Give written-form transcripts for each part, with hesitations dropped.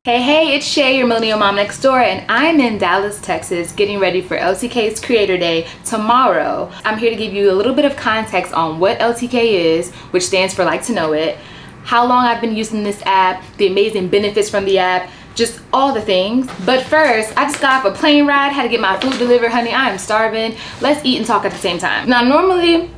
Hey, it's Shay, your millennial mom next door, and I'm in Dallas, Texas, getting ready for LTK's Creator Day tomorrow. I'm here to give you a little bit of context on what LTK is, which stands for Like to Know It, how long I've been using this app, the amazing benefits from the app, just all the things. But first, I just got off a plane ride, had to get my food delivered. Honey, I am starving. Let's eat and talk at the same time. Now, normally,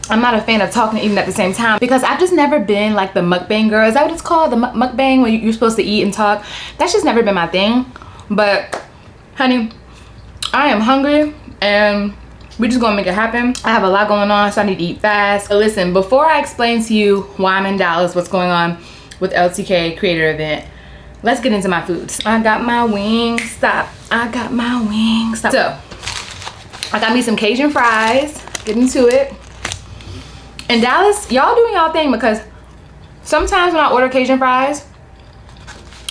I'm not a fan of talking and eating at the same time because I've just never been like the mukbang girl. Is that what it's called? The mukbang, where you're supposed to eat and talk? That's just never been my thing. But honey, I am hungry and we're just gonna make it happen. I have a lot going on, so I need to eat fast. But listen, before I explain to you why I'm in Dallas, what's going on with LTK creator event, let's get into my foods. I got my wings, stop. I got my wings, stop. So, I got me some Cajun fries, get into it. In Dallas, y'all doing y'all thing, because sometimes when I order Cajun fries,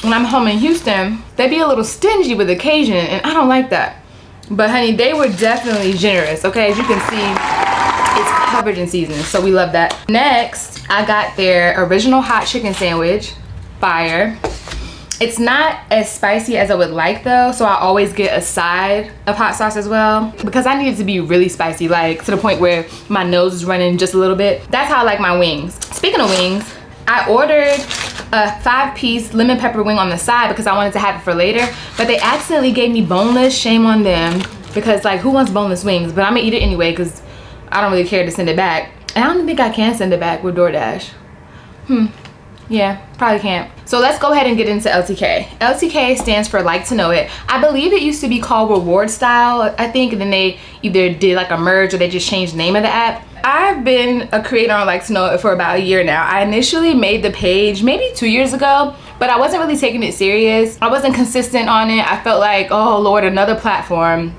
when I'm home in Houston, they be a little stingy with the Cajun, and I don't like that. But honey, they were definitely generous, okay? As you can see, it's covered in seasoning, so we love that. Next, I got their original hot chicken sandwich, fire. It's not as spicy as I would like though, so I always get a side of hot sauce as well, because I need it to be really spicy, like to the point where my nose is running just a little bit. That's how I like my wings. Speaking of wings, I ordered a 5-piece lemon pepper wing on the side because I wanted to have it for later, but they accidentally gave me boneless. Shame on them, because like, who wants boneless wings? But I'm gonna eat it anyway because I don't really care to send it back. And I don't think I can send it back with DoorDash. Yeah, probably can't. So let's go ahead and get into LTK. LTK stands for Like to Know It. I believe it used to be called Reward Style, I think, and then they either did like a merge or they just changed the name of the app. I've been a creator on Like to Know It for about a year now. I initially made the page maybe 2 years ago, but I wasn't really taking it serious. I wasn't consistent on it. I felt like, oh Lord, another platform,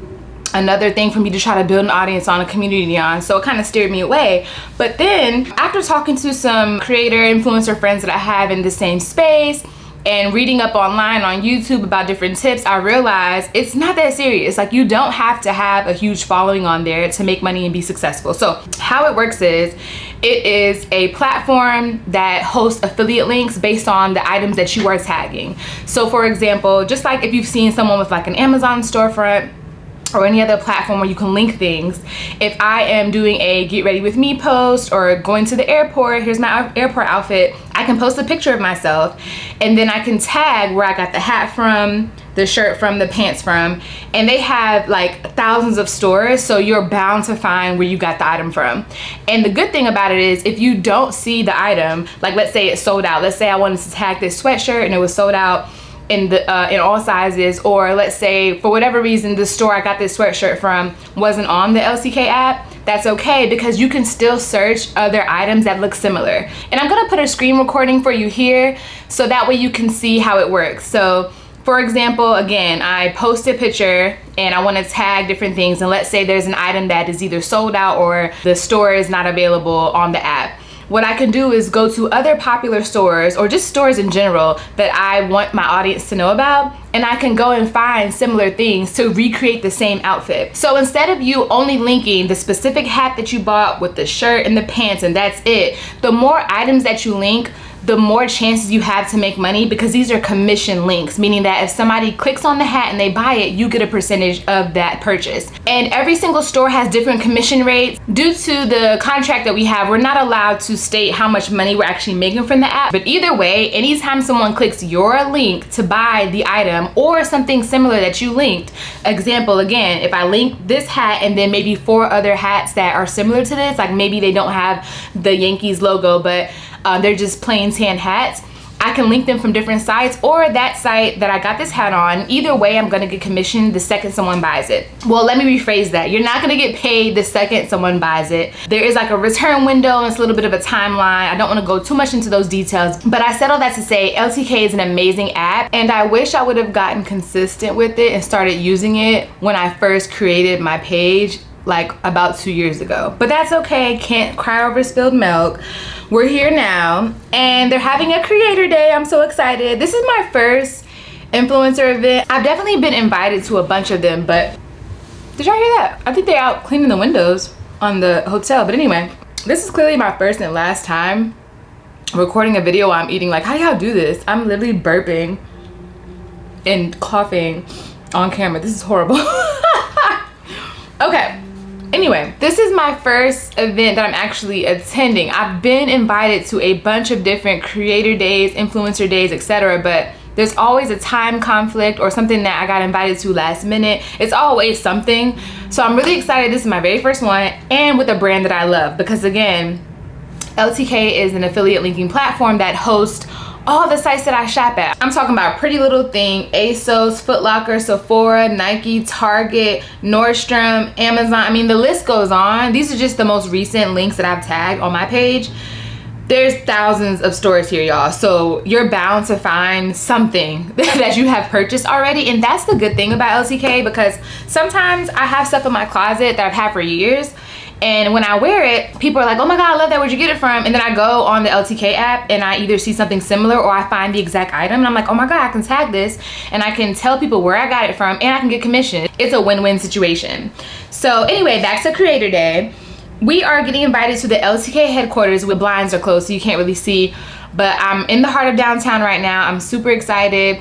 another thing for me to try to build an audience on, a community on, so it kind of steered me away. But then after talking to some creator influencer friends that I have in the same space and reading up online on YouTube about different tips, I realized it's not that serious. Like, you don't have to have a huge following on there to make money and be successful. So how it works is, it is a platform that hosts affiliate links based on the items that you are tagging. So for example, just like if you've seen someone with like an Amazon storefront or any other platform where you can link things, if I am doing a get ready with me post or going to the airport, here's my airport outfit, I can post a picture of myself and then I can tag where I got the hat from, the shirt from, the pants from, and they have like thousands of stores, so you're bound to find where you got the item from. And the good thing about it is, if you don't see the item, like let's say it's sold out, let's say I wanted to tag this sweatshirt and it was sold out in all sizes, or let's say for whatever reason the store I got this sweatshirt from wasn't on the LTK app, that's okay, because you can still search other items that look similar. And I'm gonna put a screen recording for you here so that way you can see how it works. So for example, again, I post a picture and I want to tag different things, and let's say there's an item that is either sold out or the store is not available on the app. What I can do is go to other popular stores, or just stores in general that I want my audience to know about, and I can go and find similar things to recreate the same outfit. So instead of you only linking the specific hat that you bought with the shirt and the pants and that's it, the more items that you link, the more chances you have to make money, because these are commission links, meaning that if somebody clicks on the hat and they buy it, you get a percentage of that purchase. And every single store has different commission rates. Due to the contract that we have, we're not allowed to state how much money we're actually making from the app. But either way, anytime someone clicks your link to buy the item or something similar that you linked, example, again, if I link this hat and then maybe 4 other hats that are similar to this, like maybe they don't have the Yankees logo, but they're just plain tan hats, I can link them from different sites, or that site that I got this hat on. Either way, I'm gonna get commissioned the second someone buys it. Well, let me rephrase that. You're not gonna get paid the second someone buys it. There is like a return window, and it's a little bit of a timeline. I don't wanna go too much into those details, but I said all that to say LTK is an amazing app, and I wish I would have gotten consistent with it and started using it when I first created my page, like about 2 years ago. But that's okay, can't cry over spilled milk. We're here now, and they're having a creator day. I'm so excited. This is my first influencer event. I've definitely been invited to a bunch of them, but did y'all hear that? I think they're out cleaning the windows on the hotel. But anyway, this is clearly my first and last time recording a video while I'm eating. Like, how do y'all do this? I'm literally burping and coughing on camera. This is horrible. Okay. Anyway, this is my first event that I'm actually attending. I've been invited to a bunch of different creator days, influencer days, etc., but there's always a time conflict or something that I got invited to last minute. It's always something. So I'm really excited. This is my very first one, and with a brand that I love, because again, LTK is an affiliate linking platform that hosts all the sites that I shop at. I'm talking about Pretty Little Thing, ASOS, Foot Locker, Sephora, Nike, Target, Nordstrom, Amazon. I mean, the list goes on. These are just the most recent links that I've tagged on my page. There's thousands of stores here, y'all. So you're bound to find something that you have purchased already. And that's the good thing about LTK, because sometimes I have stuff in my closet that I've had for years. And when I wear it, people are like, oh my God, I love that, where'd you get it from? And then I go on the LTK app and I either see something similar or I find the exact item. And I'm like, oh my God, I can tag this and I can tell people where I got it from and I can get commission. It's a win-win situation. So anyway, back to Creator Day. We are getting invited to the LTK headquarters. The blinds are closed, so you can't really see. But I'm in the heart of downtown right now. I'm super excited.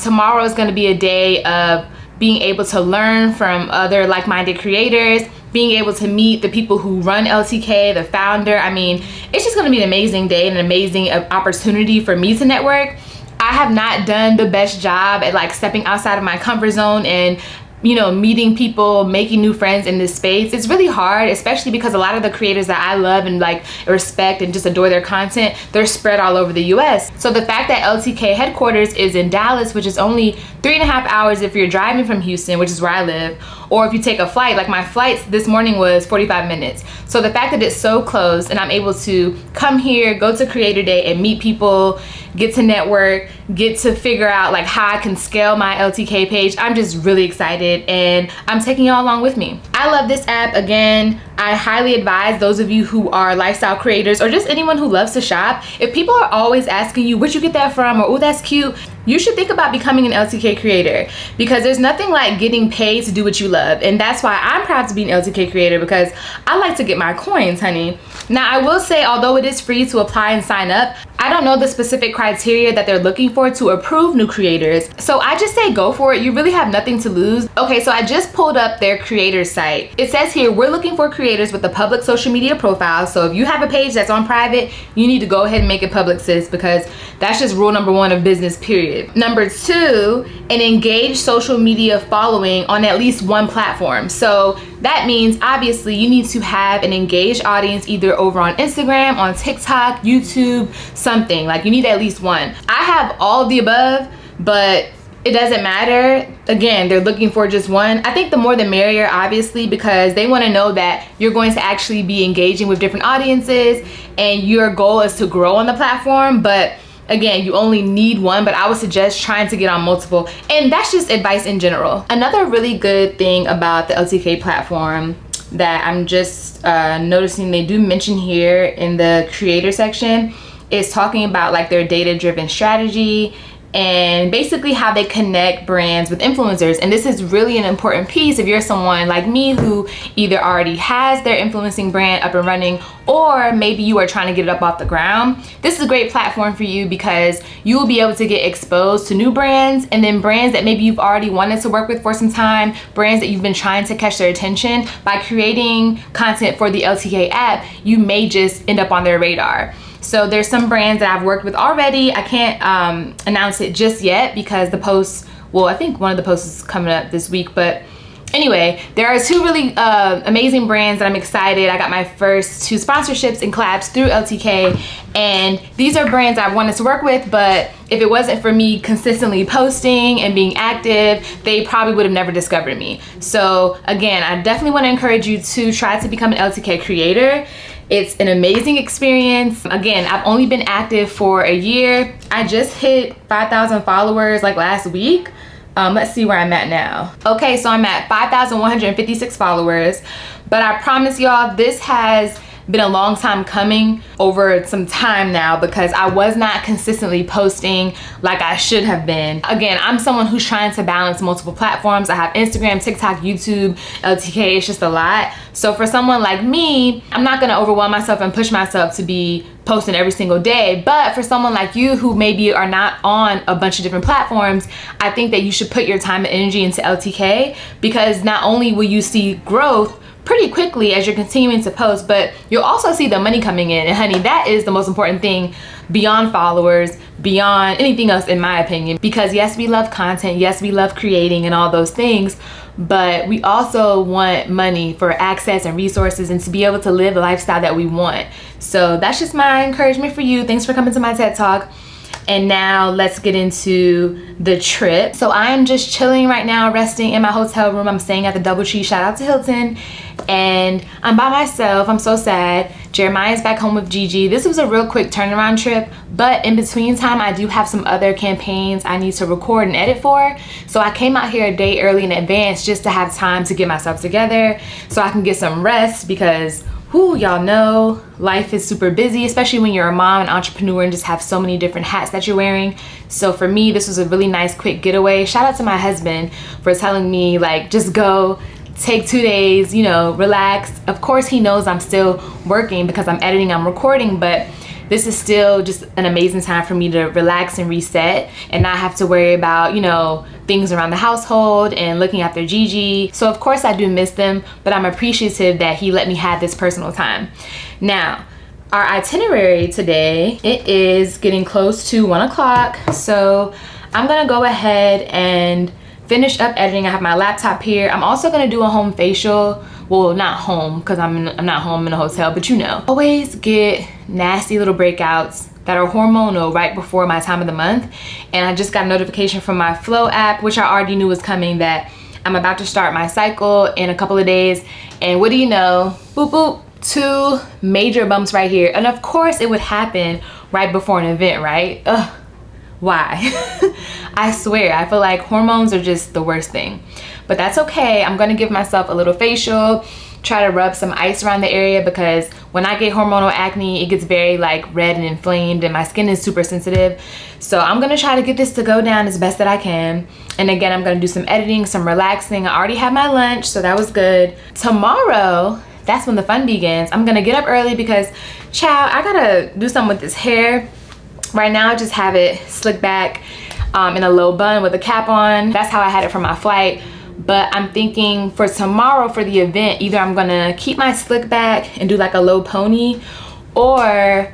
Tomorrow is gonna be a day of being able to learn from other like-minded creators, being able to meet the people who run LTK, the founder. I mean, it's just gonna be an amazing day and an amazing opportunity for me to network. I have not done the best job at like stepping outside of my comfort zone and, you know, meeting people, making new friends in this space. It's really hard, especially because a lot of the creators that I love and like respect and just adore their content, they're spread all over the US. So the fact that LTK headquarters is in Dallas, which is only 3.5 hours if you're driving from Houston, which is where I live, or if you take a flight, like my flight this morning was 45 minutes. So the fact that it's so close and I'm able to come here, go to Creator Day and meet people, get to network, get to figure out like how I can scale my LTK page. I'm just really excited and I'm taking y'all along with me. I love this app. Again, I highly advise those of you who are lifestyle creators or just anyone who loves to shop. If people are always asking you, where'd you get that from? Or, oh, that's cute. You should think about becoming an LTK creator, because there's nothing like getting paid to do what you love. And that's why I'm proud to be an LTK creator, because I like to get my coins, honey. Now, I will say, although it is free to apply and sign up, I don't know the specific criteria that they're looking for to approve new creators. So I just say go for it. You really have nothing to lose. Okay, so I just pulled up their creator site. It says here, we're looking for creators with a public social media profile. So if you have a page that's on private, you need to go ahead and make it public, sis, because that's just rule number one of business, period. Number two, an engaged social media following on at least one platform. So that means obviously you need to have an engaged audience either over on Instagram, on TikTok, YouTube, something. Like you need at least one. I have all of the above, but it doesn't matter. Again, they're looking for just one. I think the more the merrier, obviously, because they want to know that you're going to actually be engaging with different audiences and your goal is to grow on the platform. But again, you only need one, but I would suggest trying to get on multiple. And that's just advice in general. Another really good thing about the LTK platform that I'm just noticing they do mention here in the creator section is talking about like their data-driven strategy and basically how they connect brands with influencers. And this is really an important piece if you're someone like me who either already has their influencing brand up and running, or maybe you are trying to get it up off the ground. This is a great platform for you because you will be able to get exposed to new brands, and then brands that maybe you've already wanted to work with for some time, brands that you've been trying to catch their attention. By creating content for the LTK app, you may just end up on their radar. So there's some brands that I've worked with already. I can't announce it just yet because the posts, well, I think one of the posts is coming up this week, but anyway, there are two really amazing brands that I'm excited. I got my first 2 sponsorships and collabs through LTK, and these are brands I wanted to work with, but if it wasn't for me consistently posting and being active, they probably would have never discovered me. So again, I definitely want to encourage you to try to become an LTK creator. It's an amazing experience. Again, I've only been active for a year. I just hit 5,000 followers like last week. Let's see where I'm at now. Okay, so I'm at 5,156 followers, but I promise y'all this has been a long time coming over some time now because I was not consistently posting like I should have been. Again, I'm someone who's trying to balance multiple platforms. I have Instagram, TikTok, YouTube, LTK, it's just a lot. So for someone like me, I'm not gonna overwhelm myself and push myself to be posting every single day. But for someone like you who maybe are not on a bunch of different platforms, I think that you should put your time and energy into LTK, because not only will you see growth pretty quickly as you're continuing to post, but you'll also see the money coming in. And honey, that is the most important thing beyond followers, beyond anything else in my opinion. Because yes, we love content, yes, we love creating and all those things, but we also want money for access and resources and to be able to live the lifestyle that we want. So that's just my encouragement for you. Thanks for coming to my TED Talk. And now let's get into the trip. So I am just chilling right now, resting in my hotel room. I'm staying at the DoubleTree, shout out to Hilton. And I'm by myself, I'm so sad. Jeremiah's back home with Gigi. This was a real quick turnaround trip, but in between time, I do have some other campaigns I need to record and edit for. So I came out here a day early in advance just to have time to get myself together so I can get some rest, because y'all know life is super busy, especially when you're a mom and entrepreneur and just have so many different hats that you're wearing. So for me, this was a really nice quick getaway. Shout out to my husband for telling me like, just go, take 2 days, you know, relax. Of course he knows I'm still working because I'm editing, I'm recording, but this is still just an amazing time for me to relax and reset and not have to worry about, you know, things around the household and looking after Gigi. So of course I do miss them, but I'm appreciative that he let me have this personal time. Now, our itinerary today, it is getting close to 1 o'clock. So I'm gonna go ahead and finish up editing. I have my laptop here. I'm also gonna do a home facial. Well, not home, because I'm not home in a hotel, but you know. Always get nasty little breakouts that are hormonal right before my time of the month. And I just got a notification from my Flow app, which I already knew was coming, that I'm about to start my cycle in a couple of days. And what do you know? Boop, boop, 2 major bumps right here. And of course it would happen right before an event, right? Ugh, why? I swear, I feel like hormones are just the worst thing. But that's okay. I'm gonna give myself a little facial, try to rub some ice around the area, because when I get hormonal acne, it gets very like red and inflamed and my skin is super sensitive. So I'm gonna try to get this to go down as best that I can. And again, I'm gonna do some editing, some relaxing. I already had my lunch, so that was good. Tomorrow, that's when the fun begins. I'm gonna get up early because, child, I gotta do something with this hair. Right now, I just have it slicked back in a low bun with a cap on. That's how I had it for my flight. But I'm thinking for tomorrow for the event, either I'm gonna keep my slick back and do like a low pony, or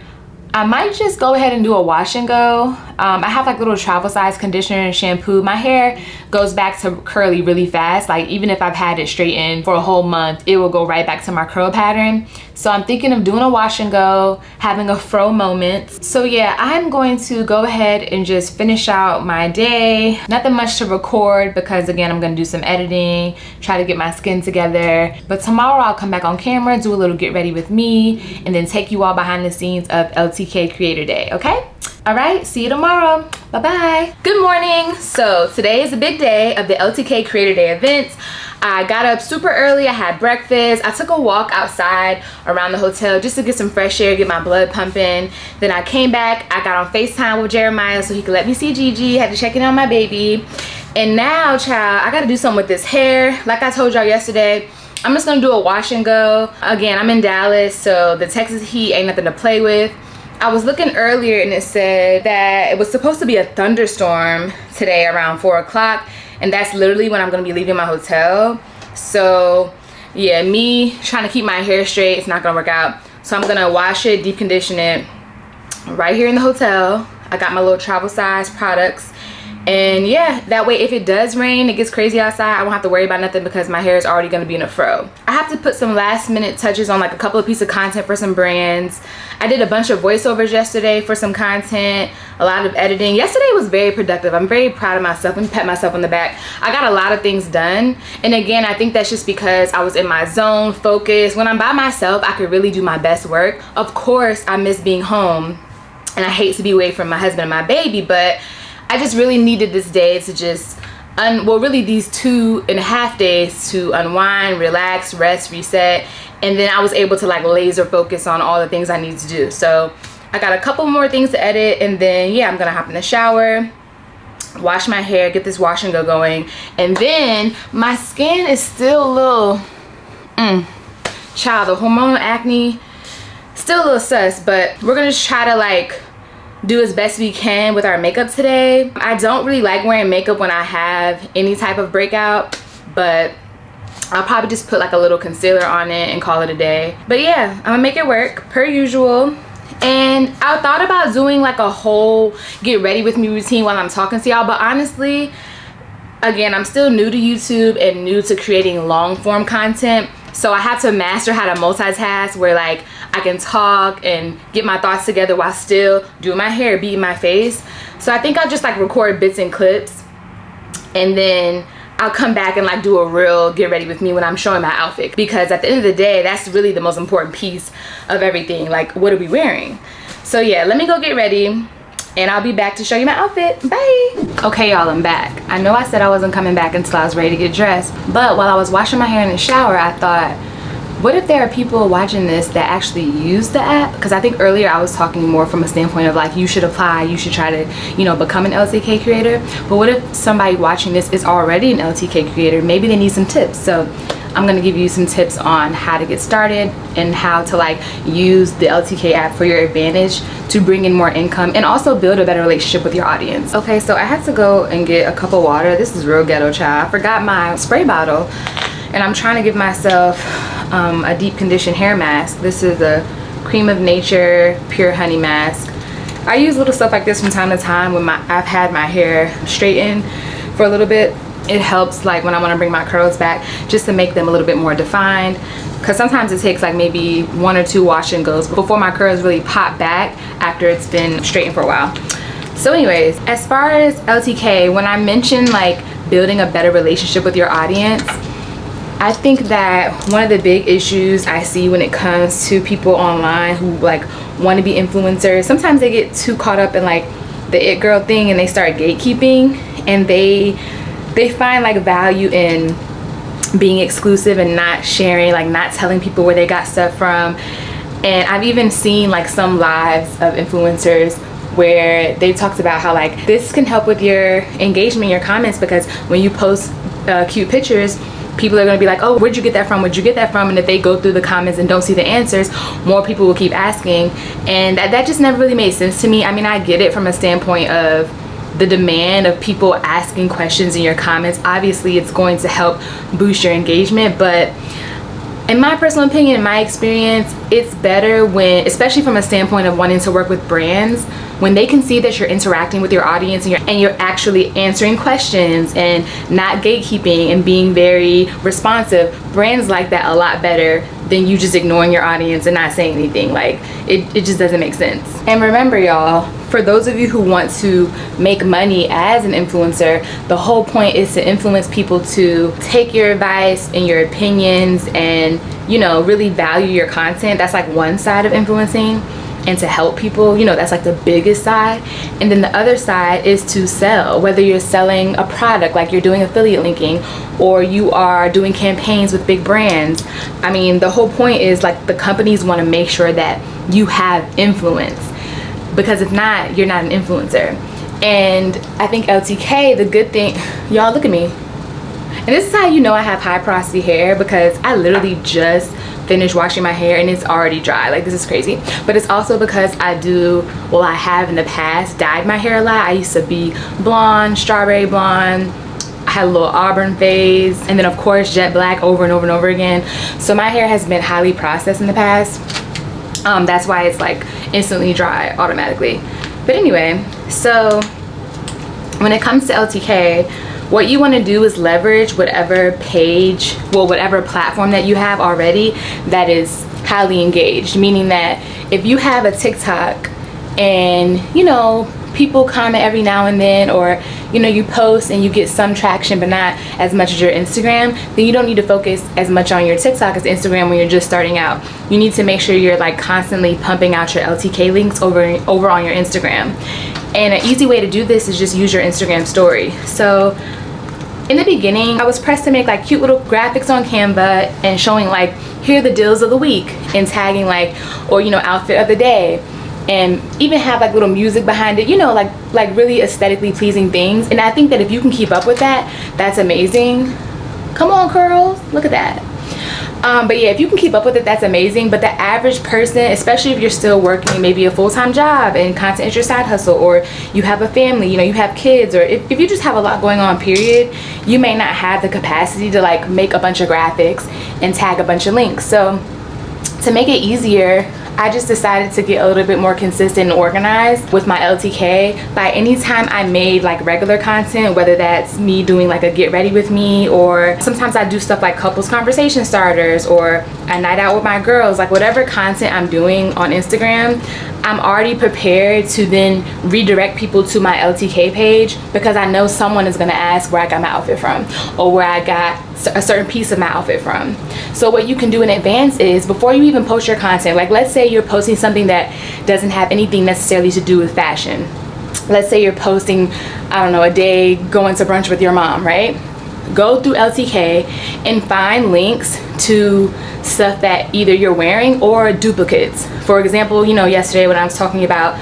I might just go ahead and do a wash and go. I have like little travel size conditioner and shampoo. My hair goes back to curly really fast. Like even if I've had it straightened for a whole month, it will go right back to my curl pattern. So I'm thinking of doing a wash and go, having a fro moment. So yeah, I'm going to go ahead and just finish out my day. Nothing much to record because again, I'm gonna do some editing, try to get my skin together. But tomorrow I'll come back on camera, do a little get ready with me, and then take you all behind the scenes of LTK Creator Day, okay? All right, see you tomorrow. Bye-bye. Good morning. So today is a big day of the LTK Creator Day events. I got up super early, I had breakfast, I took a walk outside around the hotel just to get some fresh air, get my blood pumping. Then I came back, I got on FaceTime with Jeremiah so he could let me see Gigi, had to check in on my baby. And now, child, I gotta do something with this hair. Like I told y'all yesterday, I'm just gonna do a wash and go. Again, I'm in Dallas, so the Texas heat ain't nothing to play with. I was looking earlier and it said that it was supposed to be a thunderstorm today around 4 o'clock. And that's literally when I'm gonna be leaving my hotel. So yeah, me trying to keep my hair straight, it's not gonna work out. So I'm gonna wash it, deep condition it right here in the hotel. I got my little travel size products. And yeah, that way if it does rain, it gets crazy outside, I won't have to worry about nothing because my hair is already gonna be in a fro. I have to put some last minute touches on like a couple of pieces of content for some brands. I did a bunch of voiceovers yesterday for some content, a lot of editing. Yesterday was very productive. I'm very proud of myself and pat myself on the back. I got a lot of things done. And again, I think that's just because I was in my zone, focused. When I'm by myself, I could really do my best work. Of course, I miss being home and I hate to be away from my husband and my baby, but I just really needed this day to just well, really these 2.5 days to unwind, relax, rest, reset, and then I was able to like laser focus on all the things I need to do. So I got a couple more things to edit, and then yeah, I'm gonna hop in the shower, wash my hair, get this wash and go going. And then my skin is still a little child, the hormonal acne still a little sus, but we're gonna just try to like do as best we can with our makeup today. I don't really like wearing makeup when I have any type of breakout, but I'll probably just put like a little concealer on it and call it a day. But yeah, I'm gonna make it work per usual. And I thought about doing like a whole get ready with me routine while I'm talking to y'all, but honestly, again, I'm still new to YouTube and new to creating long form content. So I have to master how to multitask where like I can talk and get my thoughts together while still doing my hair, beating my face. So I think I'll just like record bits and clips, and then I'll come back and like do a real get ready with me when I'm showing my outfit, because at the end of the day, that's really the most important piece of everything. Like, what are we wearing? So yeah, let me go get ready and I'll be back to show you my outfit. Bye. Okay, y'all, I'm back. I know I said I wasn't coming back until I was ready to get dressed, but while I was washing my hair in the shower, I thought, what if there are people watching this that actually use the app? Because I think earlier I was talking more from a standpoint of like, you should apply, you should try to, you know, become an LTK creator. But what if somebody watching this is already an LTK creator? Maybe they need some tips. So I'm gonna give you some tips on how to get started and how to like use the LTK app for your advantage to bring in more income and also build a better relationship with your audience. Okay, so I had to go and get a cup of water. This is real ghetto, child. I forgot my spray bottle, and I'm trying to give myself a deep condition hair mask. This is a Cream of Nature Pure Honey Mask. I use little stuff like this from time to time when I've had my hair straightened for a little bit. It helps like when I want to bring my curls back, just to make them a little bit more defined, because sometimes it takes like maybe 1 or 2 wash and goes before my curls really pop back after it's been straightened for a while. So anyways, as far as LTK, when I mentioned like building a better relationship with your audience, I think that one of the big issues I see when it comes to people online who like want to be influencers, sometimes they get too caught up in like the it girl thing and they start gatekeeping, and they find like value in being exclusive and not sharing, like not telling people where they got stuff from. And I've even seen like some lives of influencers where they talked about how like this can help with your engagement, your comments, because when you post cute pictures, people are going to be like, oh, where'd you get that from? Where'd you get that from? And if they go through the comments and don't see the answers, more people will keep asking. And that just never really made sense to me. I mean, I get it from a standpoint of the demand of people asking questions in your comments. Obviously, it's going to help boost your engagement, but in my personal opinion, in my experience, it's better when, especially from a standpoint of wanting to work with brands, when they can see that you're interacting with your audience and you're actually answering questions and not gatekeeping and being very responsive. Brands like that a lot better than you just ignoring your audience and not saying anything. Like it just doesn't make sense. And remember, y'all, for those of you who want to make money as an influencer, the whole point is to influence people to take your advice and your opinions and, you know, really value your content. That's like one side of influencing. And to help people, you know, that's like the biggest side. And then the other side is to sell, whether you're selling a product, like you're doing affiliate linking, or you are doing campaigns with big brands. I mean, the whole point is like the companies want to make sure that you have influence, because if not, you're not an influencer. And I think LTK, the good thing, y'all look at me. And this is how you know I have high porosity hair, because I literally just finished washing my hair and it's already dry. Like, this is crazy. But it's also because I have in the past dyed my hair a lot. I used to be blonde, strawberry blonde. I had a little auburn phase, and then of course jet black over and over and over again. So my hair has been highly processed in the past. That's why it's like instantly dry automatically. But anyway, so when it comes to LTK, what you want to do is leverage whatever page, well, whatever platform that you have already that is highly engaged. Meaning that if you have a TikTok and, you know, people comment every now and then, or, you know, you post and you get some traction but not as much as your Instagram, then you don't need to focus as much on your TikTok as Instagram when you're just starting out. You need to make sure you're like constantly pumping out your LTK links over on your Instagram. And an easy way to do this is just use your Instagram story. So In the beginning, I was pressed to make like cute little graphics on Canva and showing like, here are the deals of the week, and tagging like, or you know, outfit of the day, and even have like little music behind it, you know, like really aesthetically pleasing things. And I think that if you can keep up with that, that's amazing. Come on, curls, look at that. But yeah, if you can keep up with it, that's amazing. But the average person, especially if you're still working maybe a full-time job and content is your side hustle, or you have a family, you know, you have kids, or if you just have a lot going on, period, you may not have the capacity to like make a bunch of graphics and tag a bunch of links. So to make it easier, I just decided to get a little bit more consistent and organized with my LTK. By any time I made like regular content, whether that's me doing like a get ready with me, or sometimes I do stuff like couples conversation starters, or a night out with my girls, like whatever content I'm doing on Instagram, I'm already prepared to then redirect people to my LTK page, because I know someone is gonna ask where I got my outfit from, or where I got a certain piece of my outfit from. So what you can do in advance is, before you even post your content, like let's say you're posting something that doesn't have anything necessarily to do with fashion. Let's say you're posting, I don't know, a day going to brunch with your mom, right? Go through LTK and find links to stuff that either you're wearing or duplicates. For example, you know, yesterday when I was talking about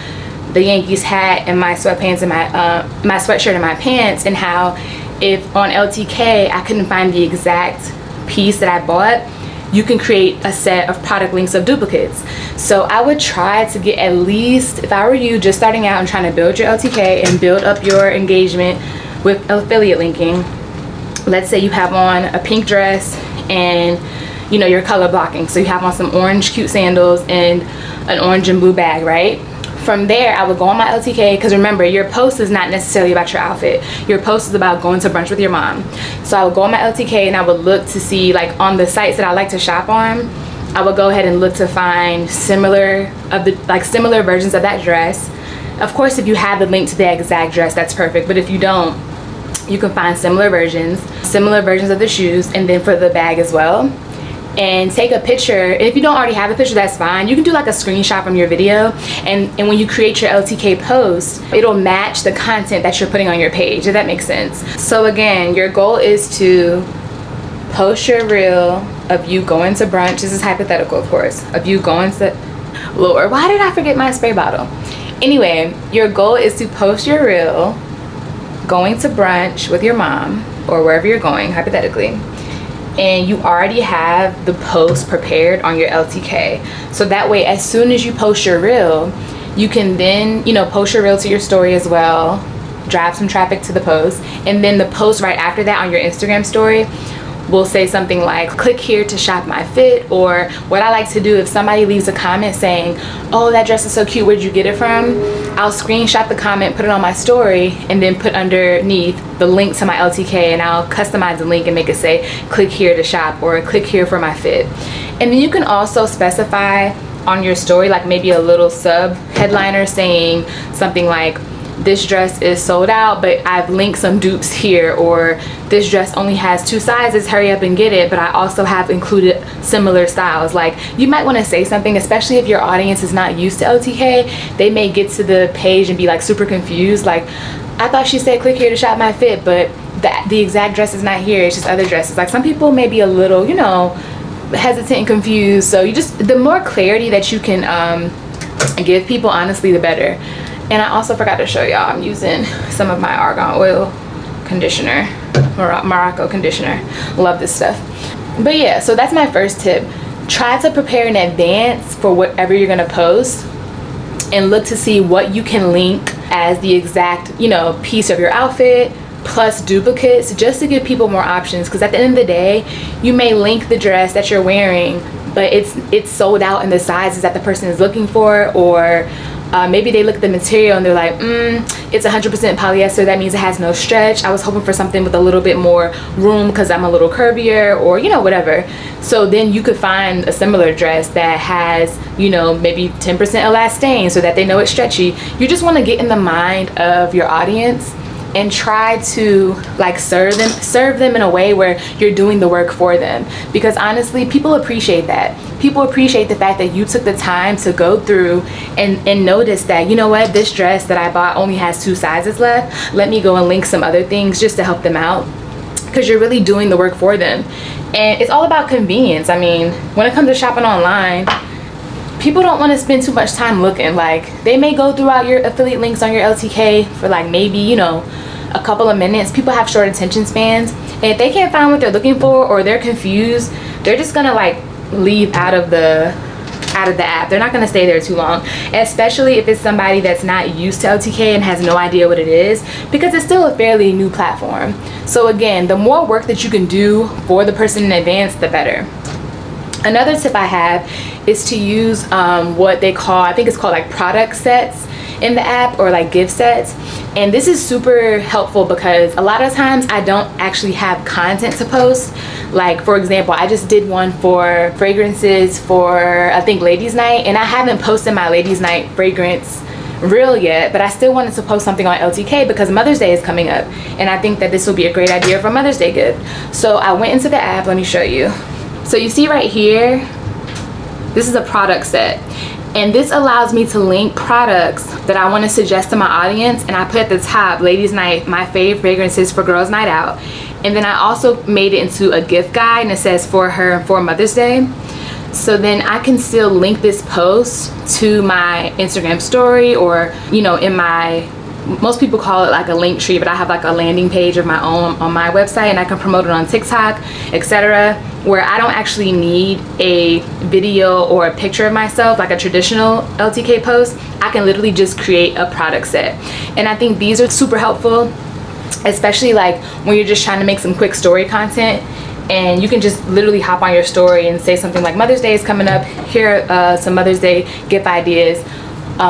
the Yankees hat and my sweatpants and my sweatshirt and my pants, and how if on LTK I couldn't find the exact piece that I bought, you can create a set of product links of duplicates. So I would try to get at least, if I were you just starting out and trying to build your LTK and build up your engagement with affiliate linking, let's say you have on a pink dress and you know you're color blocking, so you have on some orange cute sandals and an orange and blue bag, right? From there, I would go on my LTK, because remember, your post is not necessarily about your outfit. Your post is about going to brunch with your mom. So I would go on my LTK and I would look to see, like on the sites that I like to shop on, I would go ahead and look to find similar versions of that dress. Of course, if you have the link to the exact dress, that's perfect. But if you don't, you can find similar versions of the shoes, and then for the bag as well. And take a picture. If you don't already have a picture, that's fine. You can do like a screenshot from your video, and when you create your LTK post, it'll match the content that you're putting on your page, if that makes sense. So again, your goal is to post your reel of you going to brunch. This is hypothetical, of course, of you going to, Lord, why did I forget my spray bottle? Anyway, your goal is to post your reel going to brunch with your mom or wherever you're going, hypothetically, and you already have the post prepared on your LTK. So that way, as soon as you post your reel, you can then, you know, post your reel to your story as well, drive some traffic to the post, and then the post right after that on your Instagram story will say something like, click here to shop my fit. Or what I like to do, if somebody leaves a comment saying, oh, that dress is so cute, where'd you get it from? I'll screenshot the comment, put it on my story, and then put underneath the link to my LTK, and I'll customize the link and make it say, click here to shop, or click here for my fit. And then you can also specify on your story, like maybe a little sub headliner saying something like, this dress is sold out, but I've linked some dupes here, or this dress only has 2 sizes, hurry up and get it, but I also have included similar styles. Like, you might want to say something, especially if your audience is not used to LTK. They may get to the page and be like super confused, like, I thought she said click here to shop my fit, but the exact dress is not here, it's just other dresses. Like, some people may be a little, you know, hesitant and confused. So you just, the more clarity that you can give people, honestly, the better. And I also forgot to show y'all, I'm using some of my argan oil conditioner, Morocco conditioner. Love this stuff. But yeah, so that's my first tip. Try to prepare in advance for whatever you're gonna post, and look to see what you can link as the exact, you know, piece of your outfit plus duplicates, just to give people more options. Because at the end of the day, you may link the dress that you're wearing, but it's sold out in the sizes that the person is looking for, or maybe they look at the material and they're like, it's 100% polyester, that means it has no stretch. I was hoping for something with a little bit more room because I'm a little curvier, or, you know, whatever. So then you could find a similar dress that has, you know, maybe 10% elastane so that they know it's stretchy. You just want to get in the mind of your audience and try to like serve them in a way where you're doing the work for them. Because honestly, people appreciate that. People appreciate the fact that you took the time to go through and notice that, you know what, this dress that I bought only has 2 sizes left. Let me go and link some other things just to help them out. because you're really doing the work for them. And it's all about convenience. I mean, when it comes to shopping online, people don't want to spend too much time looking. Like, they may go throughout your affiliate links on your LTK for like maybe, you know, a couple of minutes. People have short attention spans, and if they can't find what they're looking for, or they're confused, they're just gonna like leave out of the app. They're not going to stay there too long, especially if it's somebody that's not used to LTK and has no idea what it is, because it's still a fairly new platform. So again, the more work that you can do for the person in advance, the better. Another tip I have is to use what they call, I think it's called like product sets in the app, or like gift sets. And this is super helpful because a lot of times I don't actually have content to post. Like, for example, I just did one for fragrances for, I think, ladies night, and I haven't posted my ladies night fragrance reel yet, but I still wanted to post something on LTK because Mother's Day is coming up, and I think that this will be a great idea for a Mother's Day gift. So I went into the app. Let me show you. So you see right here, this is a product set, and this allows me to link products that I want to suggest to my audience, and I put at the top, ladies night, my fave fragrances for girls night out. And then I also made it into a gift guide, and it says for her and for Mother's Day. So then I can still link this post to my Instagram story, or, you know, in my, most people call it like a link tree, but I have like a landing page of my own on my website, and I can promote it on TikTok, etc., where I don't actually need a video or a picture of myself like a traditional LTK post. I can literally just create a product set. And I think these are super helpful, especially like when you're just trying to make some quick story content, and you can just literally hop on your story and say something like, Mother's Day is coming up, here are some Mother's Day gift ideas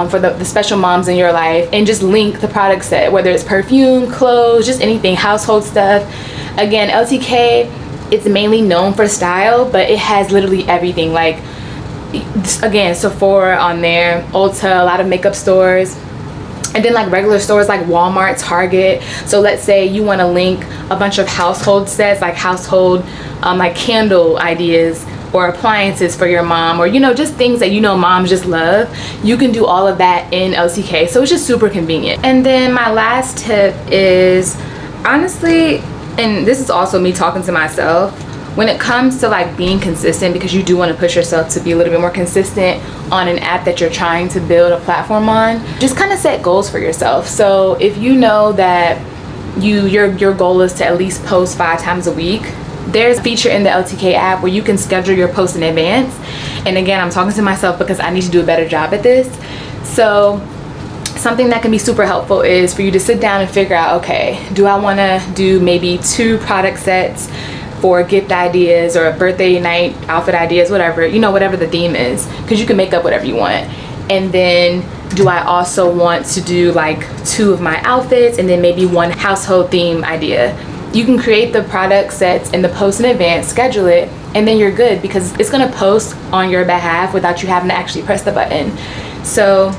for the special moms in your life, and just link the product set, whether it's perfume, clothes, just anything, household stuff. Again, LTK, it's mainly known for style, but it has literally everything. Like, again, Sephora on there, Ulta, a lot of makeup stores, and then like regular stores like Walmart, Target. So let's say you want to link a bunch of household sets, like household like candle ideas or appliances for your mom, or, you know, just things that, you know, moms just love. You can do all of that in LTK, so it's just super convenient. And then my last tip is, honestly, and this is also me talking to myself, when it comes to like being consistent, because you do want to push yourself to be a little bit more consistent on an app that you're trying to build a platform on, just kind of set goals for yourself. So if you know that your goal is to at least post 5 times a week, there's a feature in the LTK app where you can schedule your posts in advance. And again, I'm talking to myself because I need to do a better job at this. So something that can be super helpful is for you to sit down and figure out, okay, do I want to do maybe 2 product sets for gift ideas, or a birthday night outfit ideas, whatever, you know, whatever the theme is, because you can make up whatever you want. And then do I also want to do like 2 of my outfits, and then maybe 1 household theme idea? You can create the product sets and the post in advance, schedule it, and then you're good, because it's gonna post on your behalf without you having to actually press the button. So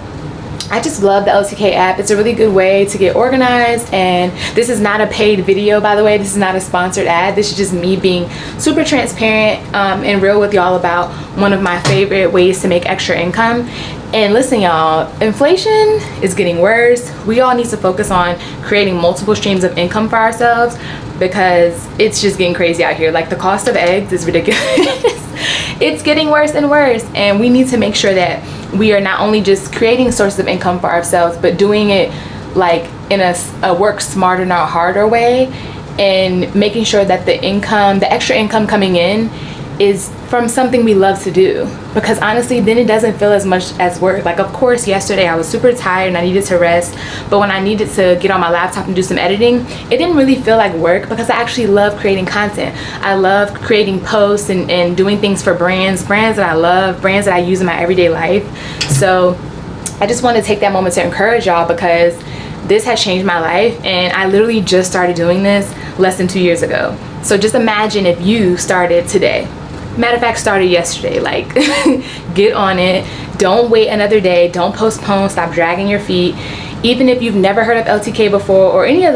I just love the LTK app. It's a really good way to get organized, and this is not a paid video, by the way. This is not a sponsored ad. This is just me being super transparent and real with y'all about one of my favorite ways to make extra income. And listen, y'all, inflation is getting worse. We all need to focus on creating multiple streams of income for ourselves, because it's just getting crazy out here. Like, the cost of eggs is ridiculous. It's getting worse and worse, and we need to make sure that we are not only just creating sources of income for ourselves, but doing it like in a work smarter, not harder way, and making sure that the extra income coming in is from something we love to do. Because honestly, then it doesn't feel as much as work. Like, of course, yesterday I was super tired and I needed to rest, but when I needed to get on my laptop and do some editing, it didn't really feel like work, because I actually love creating content. I love creating posts and doing things for brands that I love, brands that I use in my everyday life. So I just want to take that moment to encourage y'all, because this has changed my life, and I literally just started doing this less than 2 years ago. So just imagine if you started today. Matter of fact, started yesterday. Like, get on it. Don't wait another day. Don't postpone. Stop dragging your feet. Even if you've never heard of LTK before, or any of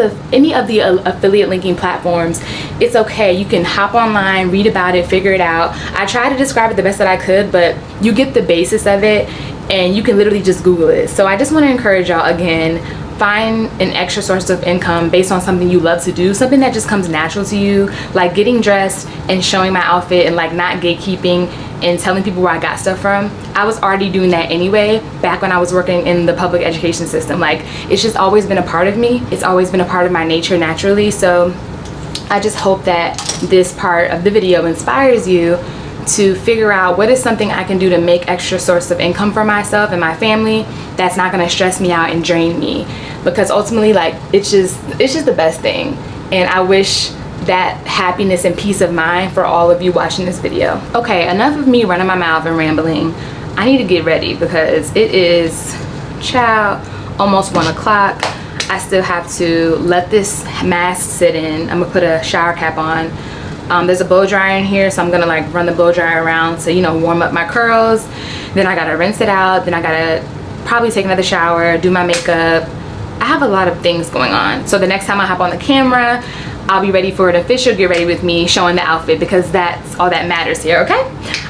the affiliate linking platforms, it's okay. You can hop online, read about it, figure it out. I tried to describe it the best that I could, but you get the basis of it, and you can literally just Google it. So I just want to encourage y'all again, find an extra source of income based on something you love to do, something that just comes natural to you, like getting dressed and showing my outfit and like not gatekeeping and telling people where I got stuff from. I was already doing that anyway back when I was working in the public education system. Like, it's just always been a part of me. It's always been a part of my nature naturally. So I just hope that this part of the video inspires you to figure out what is something I can do to make extra source of income for myself and my family that's not gonna stress me out and drain me, because ultimately, like, it's just the best thing. And I wish that happiness and peace of mind for all of you watching this video. Okay, enough of me running my mouth and rambling. I need to get ready because it is, child, almost 1 o'clock. I still have to let this mask sit in. I'm gonna put a shower cap on. There's a blow dryer in here, so I'm gonna like run the blow dryer around to, you know, warm up my curls. Then I gotta rinse it out. Then I gotta probably take another shower, do my makeup. I have a lot of things going on. So the next time I hop on the camera, I'll be ready for an official get ready with me showing the outfit, because that's all that matters here, okay?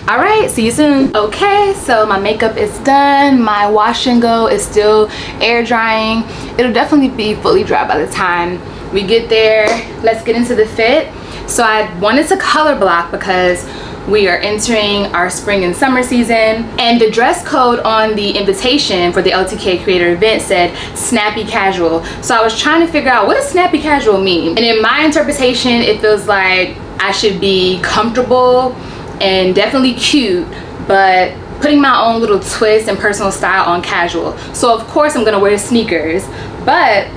All right, see you soon. Okay, so my makeup is done. My wash and go is still air drying. It'll definitely be fully dry by the time we get there. Let's get into the fit. So I wanted to color block because we are entering our spring and summer season, and the dress code on the invitation for the LTK creator event said snappy casual. So I was trying to figure out, what does snappy casual mean? And in my interpretation, it feels like I should be comfortable and definitely cute, but putting my own little twist and personal style on casual. So of course I'm gonna wear sneakers, but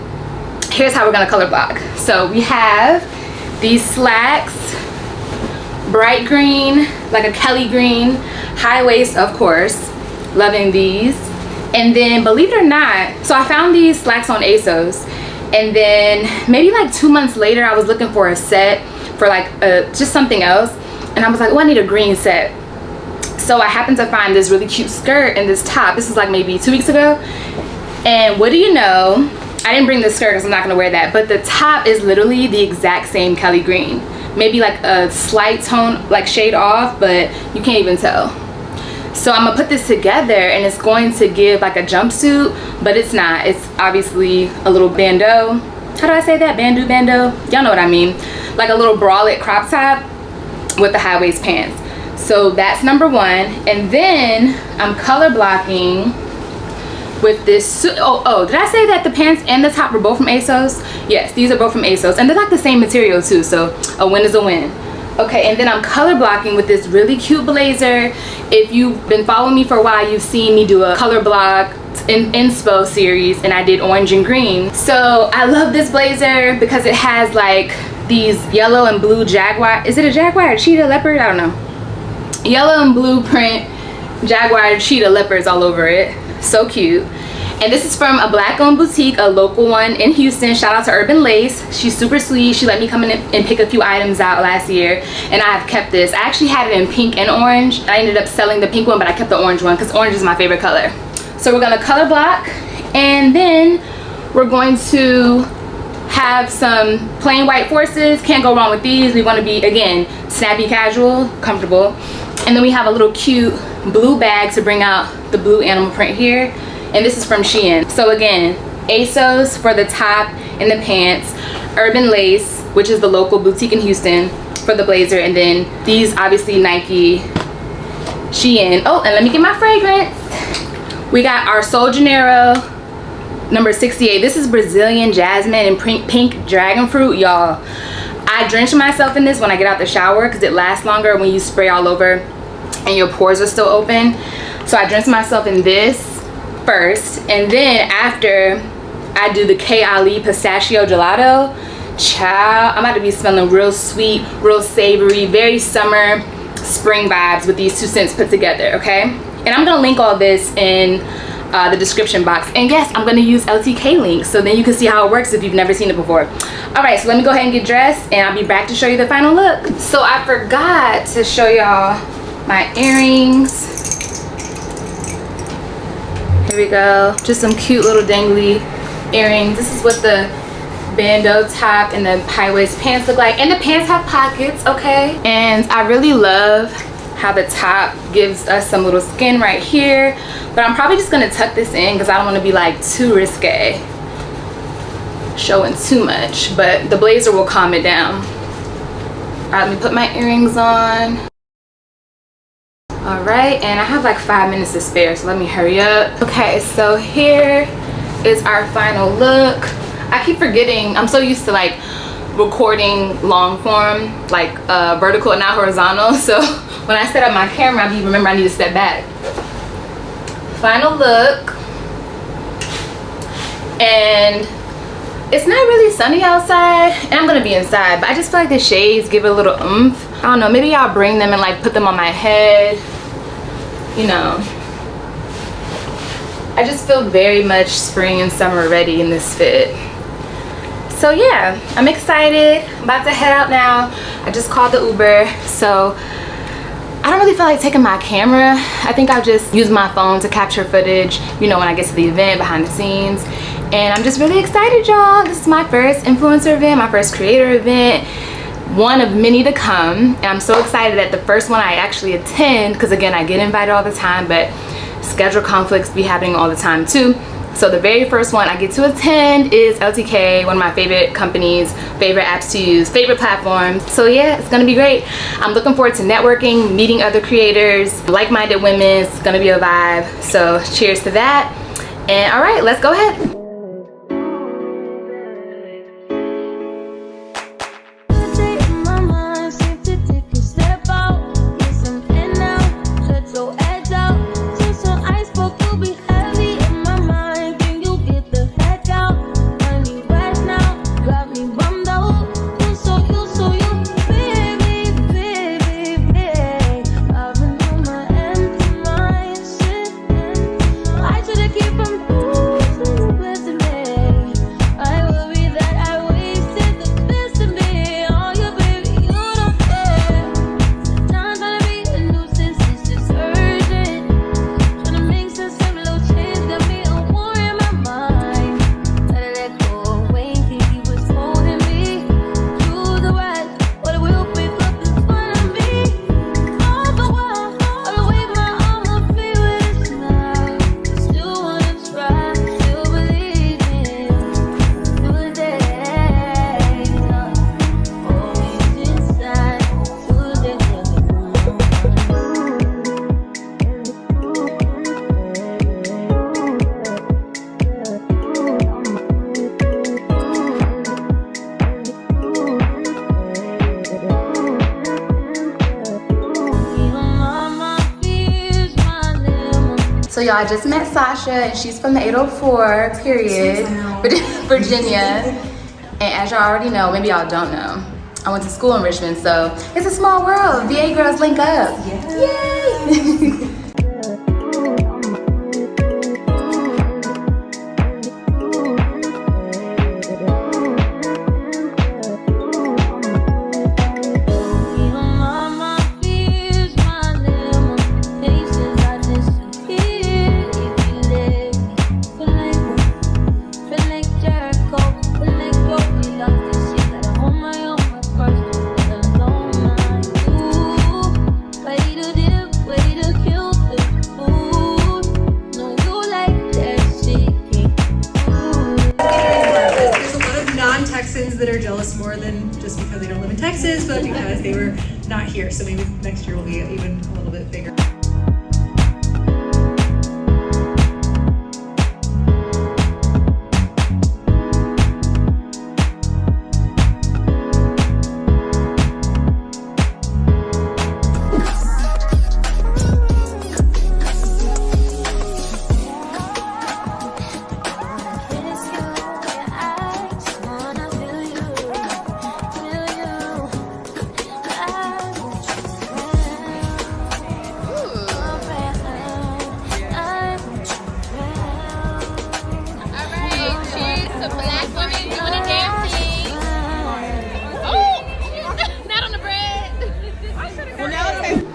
here's how we're gonna color block. So we have these slacks, bright green, like a Kelly green, high waist, of course, loving these. And then, believe it or not, so I found these slacks on ASOS, and then maybe like 2 months later I was looking for a set for like just something else, and I was like, oh, I need a green set. So I happened to find this really cute skirt and this top. This was like maybe 2 weeks ago, and what do you know, I didn't bring the skirt because I'm not gonna wear that, but the top is literally the exact same Kelly green. Maybe like a slight tone, like shade off, but you can't even tell. So I'm gonna put this together and it's going to give like a jumpsuit, but it's not. It's obviously a little bandeau. How do I say that? Bandeau? Y'all know what I mean. Like a little bralette crop top with the high waist pants. So that's number one. And then I'm color blocking with this suit. Oh, did I say that the pants and the top were both from ASOS? Yes, these are both from ASOS, and they're like the same material too, so a win is a win. Okay, and then I'm color blocking with this really cute blazer. If you've been following me for a while, you've seen me do a color block in inspo series, and I did orange and green. So I love this blazer because it has like these yellow and blue jaguar, is it a jaguar or cheetah leopard? I don't know. Yellow and blue print jaguar cheetah leopards all over it. So cute. And this is from a black owned boutique, a local one in Houston. Shout out to Urban Lace. She's super sweet. She let me come in and pick a few items out last year, and I have kept this. I actually had it in pink and orange. I ended up selling the pink one, but I kept the orange one because orange is my favorite color. So we're gonna color block, and then we're going to have some plain white forces. Can't go wrong with these. We want to be, again, snappy casual, comfortable. And then we have a little cute blue bag to bring out the blue animal print here, and this is from Shein. So again, ASOS for the top and the pants, Urban Lace, which is the local boutique in Houston, for the blazer, and then these obviously Nike, Shein. Oh, and let me get my fragrance. We got our Sol Janeiro number 68. This is Brazilian jasmine and pink dragon fruit, y'all. I drench myself in this when I get out the shower because it lasts longer when you spray all over and your pores are still open. So I drench myself in this first, and then after I do the K Ali pistachio gelato. Child, I'm about to be smelling real sweet, real savory, very summer, spring vibes with these 2 scents put together, okay? And I'm gonna link all this in the description box. And yes, I'm gonna use LTK links so then you can see how it works if you've never seen it before. All right, so let me go ahead and get dressed, and I'll be back to show you the final look. So I forgot to show y'all my earrings. Here we go, just some cute little dangly earrings. This is what the bandeau top and the high waist pants look like, and the pants have pockets, okay? And I really love how the top gives us some little skin right here, but I'm probably just gonna tuck this in because I don't want to be like too risque. showing too much, but the blazer will calm it down. All right, let me put my earrings on. All right, and I have like 5 minutes to spare, so let me hurry up. Okay, so here is our final look. I keep forgetting, I'm so used to like recording long form, like vertical and not horizontal, so when I set up my camera, I remember I need to step back. Final look. And it's not really sunny outside, and I'm gonna be inside, but I just feel like the shades give it a little oomph. I don't know, maybe I'll bring them and like put them on my head, you know. I just feel very much spring and summer ready in this fit. So yeah, I'm excited. I'm about to head out now. I just called the Uber, so I don't really feel like taking my camera. I think I'll just use my phone to capture footage, you know, when I get to the event, behind the scenes. And I'm just really excited, y'all. This is my first influencer event, my first creator event, one of many to come. And I'm so excited that the first one I actually attend, because again, I get invited all the time, but schedule conflicts be happening all the time too. So the very first one I get to attend is LTK, one of my favorite companies, favorite apps to use, favorite platforms. So yeah, it's gonna be great. I'm looking forward to networking, meeting other creators, like-minded women. It's gonna be a vibe. So cheers to that. And all right, let's go ahead. So y'all, I just met Sasha, and she's from the 804, period, Virginia. And as y'all already know, maybe y'all don't know, I went to school in Richmond, so it's a small world. VA girls link up. Yay! that are jealous more than just because they don't live in Texas, but because they were not here. So maybe next year will be even a little bit bigger.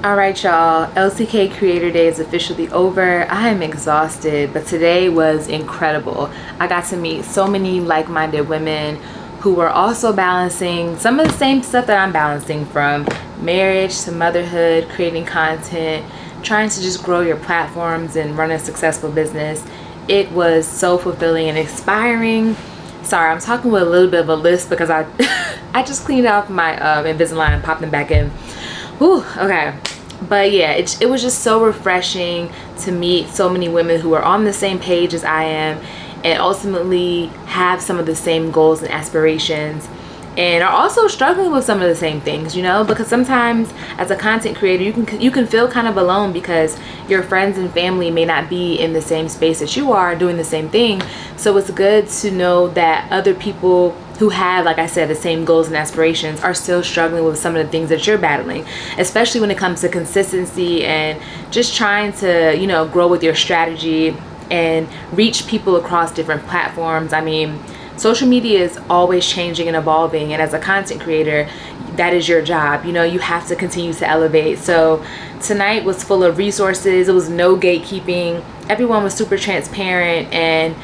All right, y'all, LTK Creator Day is officially over. I am exhausted, but today was incredible. I got to meet so many like-minded women who were also balancing some of the same stuff that I'm balancing, from marriage to motherhood, creating content, trying to just grow your platforms and run a successful business. It was so fulfilling and inspiring Sorry, I'm talking with a little bit of a lisp because I I just cleaned off my Invisalign and popped them back in. Whew, okay. But yeah, it was just so refreshing to meet so many women who are on the same page as I am and ultimately have some of the same goals and aspirations and are also struggling with some of the same things, you know, because sometimes as a content creator you can feel kind of alone because your friends and family may not be in the same space that you are doing the same thing. So it's good to know that other people who have, like I said, the same goals and aspirations are still struggling with some of the things that you're battling, especially when it comes to consistency and just trying to, you know, grow with your strategy and reach people across different platforms. I mean, social media is always changing and evolving, and as a content creator, that is your job. You know, you have to continue to elevate. So tonight was full of resources. It was no gatekeeping. Everyone was super transparent, and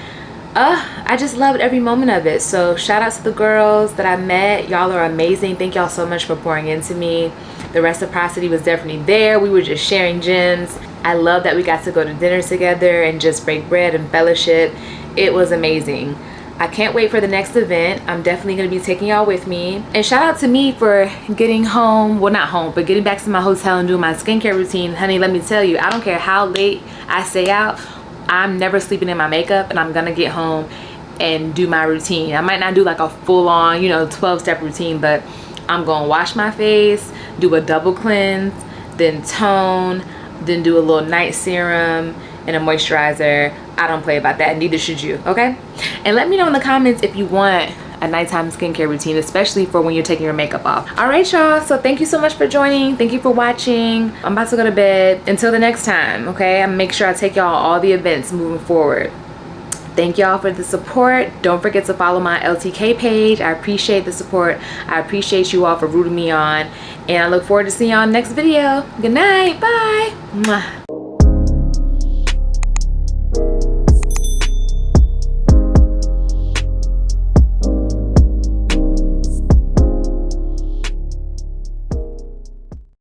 I just loved every moment of it. So shout out to the girls that I met. Y'all are amazing. Thank y'all so much for pouring into me. The reciprocity was definitely there. We were just sharing gems. I love that we got to go to dinner together and just break bread and fellowship. It was amazing. I can't wait for the next event. I'm definitely going to be taking y'all with me. And shout out to me for getting home, well not home, but getting back to my hotel and doing my skincare routine. Honey, let me tell you, I don't care how late I stay out, I'm never sleeping in my makeup, and I'm going to get home and do my routine. I might not do like a full-on, you know, 12-step routine, but I'm going to wash my face, do a double cleanse, then tone, then do a little night serum and a moisturizer. I don't play about that, neither should you, okay? And let me know in the comments if you want a nighttime skincare routine, especially for when you're taking your makeup off. All right, y'all, so thank you so much for joining. Thank you for watching. I'm about to go to bed. Until the next time, okay? I'm make sure I take y'all all the events moving forward. Thank y'all for the support. Don't forget to follow my LTK page. I appreciate the support. I appreciate you all for rooting me on, and I look forward to seeing y'all in the next video. Good night. Bye. Mwah.